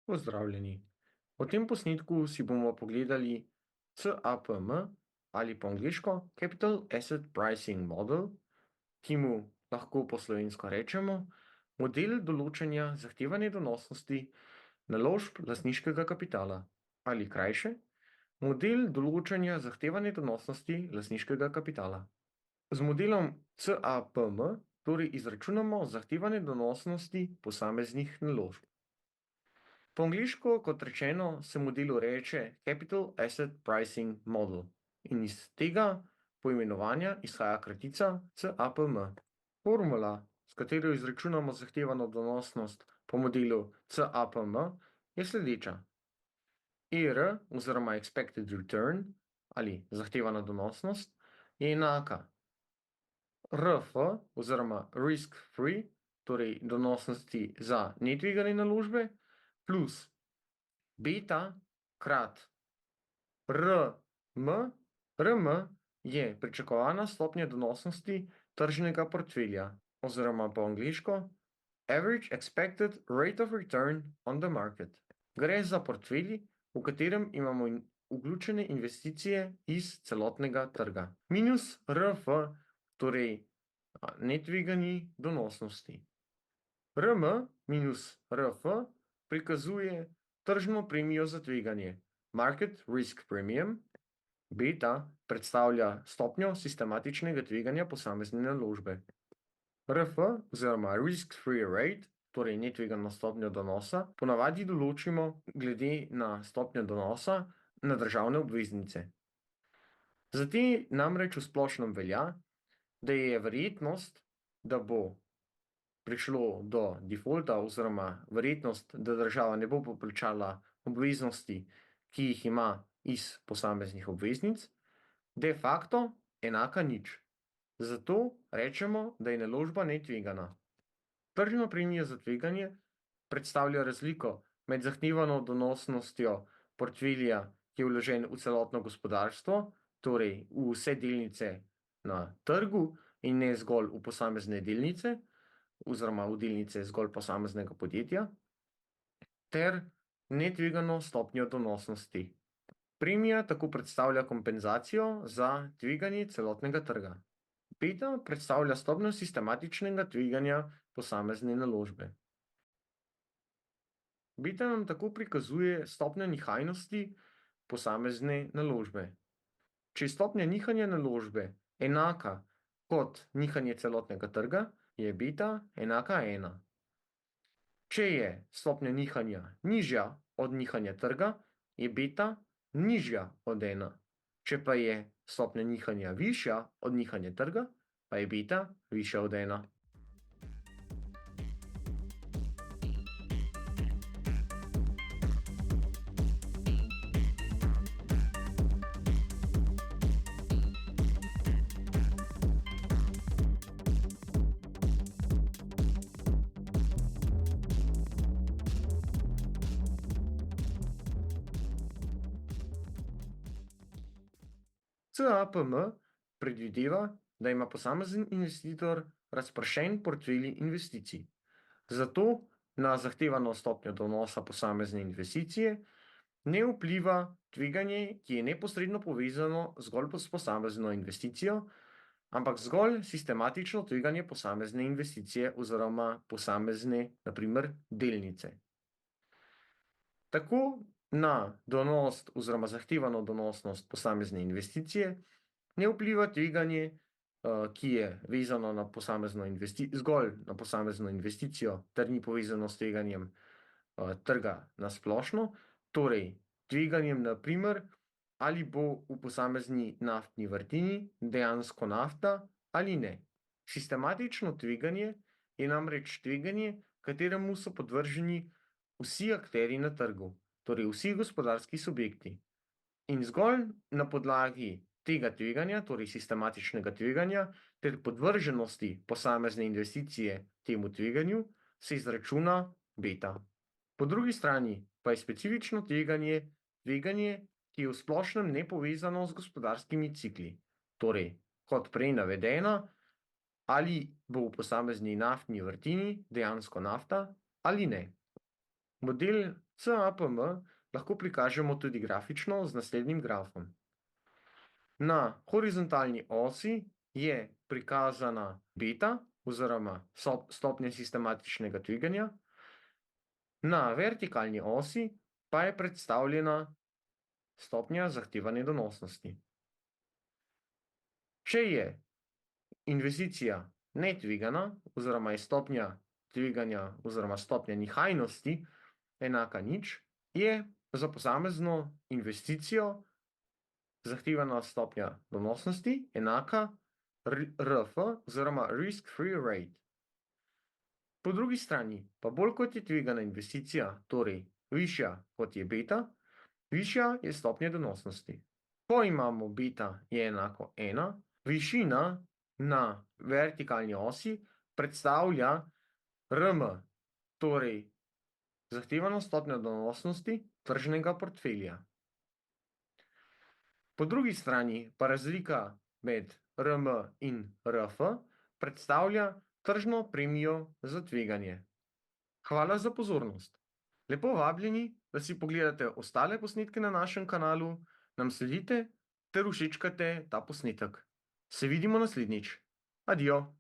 Pozdravljeni. V tem posnetku si bomo pogledali CAPM ali po angliško Capital Asset Pricing Model, ki mu lahko po slovensko rečemo model določanja zahtevane donosnosti naložb lastniškega kapitala ali krajše model določanja zahtevane donosnosti lastniškega kapitala. Z modelom CAPM torej izračunamo zahtevane donosnosti posameznih naložb. Po angliško, kot rečeno, se modelu reče Capital Asset Pricing Model in iz tega poimenovanja izhaja kratica CAPM. Formula, s katero izračunamo zahtevano donosnost po modelu CAPM, je sledeča. ER oziroma Expected Return ali zahtevana donosnost je enaka RF oziroma Risk Free, torej donosnosti za netvegane naložbe, plus beta krat RM. RM je pričakovana stopnja donosnosti tržnega portfelja, oziroma po angliško Average Expected Rate of Return on the Market. Gre za portfelj, v katerem imamo vključene investicije iz celotnega trga. Minus RF, torej netvegani donosnosti. RM minus RF prikazuje tržno premijo za tveganje, Market Risk Premium, beta predstavlja stopnjo sistematičnega tveganja posamezne naložbe. RF oziroma Risk Free Rate, torej netvegano stopnjo donosa, ponavadi določimo glede na stopnjo donosa na državne obveznice. Za te namreč v splošnem velja, da je verjetnost, da bo prišlo do defaulta oziroma verjetnost, da država ne bo poplačala obveznosti, ki jih ima iz posameznih obveznic, de facto enaka nič. Zato rečemo, da je naložba netvegana. Tržna premija za tveganje predstavlja razliko med zahtevano donosnostjo portfelja, ki je vložen v celotno gospodarstvo, torej v vse delnice na trgu in ne zgolj v posamezne delnice, oziroma v delnice zgolj posameznega podjetja, ter netvegano stopnjo donosnosti. Premija tako predstavlja kompenzacijo za tveganje celotnega trga. Beta predstavlja stopnjo sistematičnega tveganja posamezne naložbe. Beta nam tako prikazuje stopnjo nihajnosti posamezne naložbe. Če je stopnja nihanja naložbe enaka kot nihanje celotnega trga, je beta enaka 1. Če je stopnja nihanja nižja od nihanja trga, je beta nižja od 1. Če pa je stopnja nihanja višja od nihanja trga, pa je beta višja od 1. CAPM predvideva, da ima posamezen investitor razpršen portfelj investicij. Zato na zahtevano stopnjo donosa posamezne investicije ne vpliva tveganje, ki je neposredno povezano zgolj s posamezno investicijo, ampak zgolj sistematično tveganje posamezne investicije oziroma posamezne, na primer, delnice. Tako na donos oziroma zahtevano donosnost posamezne investicije ne vpliva tveganje, ki je vezano na posamezno zgolj na posamezno investicijo, ter ni povezano s tveganjem trga na splošno, torej tveganjem, na primer, ali bo v posamezni naftni vrtini dejansko nafta ali ne. Sistematično tveganje je namreč tveganje, kateremu so podvrženi vsi akterji na trgu, torej vsi gospodarski subjekti. In zgolj na podlagi tega tveganja, torej sistematičnega tveganja, ter podvrženosti posamezne investicije temu tveganju, se izračuna beta. Po drugi strani pa je specifično tveganje, ki je v splošnem nepovezano z gospodarskimi cikli. Torej, kot prej navedeno, ali bo v posamezni naftni vrtini dejansko nafta ali ne. Model CAPM lahko prikažemo tudi grafično z naslednjim grafom. Na horizontalni osi je prikazana beta oziroma stopnja sistematičnega tveganja, na vertikalni osi pa je predstavljena stopnja zahtevane donosnosti. Če je investicija netvegana oziroma je stopnja tveganja oziroma stopnja nihajnosti enaka nič, je za posamezno investicijo zahtevana stopnja donosnosti enaka RF oziroma risk-free rate. Po drugi strani pa bolj kot je tvegana investicija, torej višja kot je beta, višja je stopnja donosnosti. Ko imamo beta je enako 1, višina na vertikalni osi predstavlja RM, torej zahtevano stopnjo donosnosti tržnega portfelja. Po drugi strani pa razlika med RM in RF predstavlja tržno premijo za tveganje. Hvala za pozornost. Lepo vabljeni, da si pogledate ostale posnetke na našem kanalu, nam sledite ter všečkate ta posnetek. Se vidimo naslednjič. Adijo.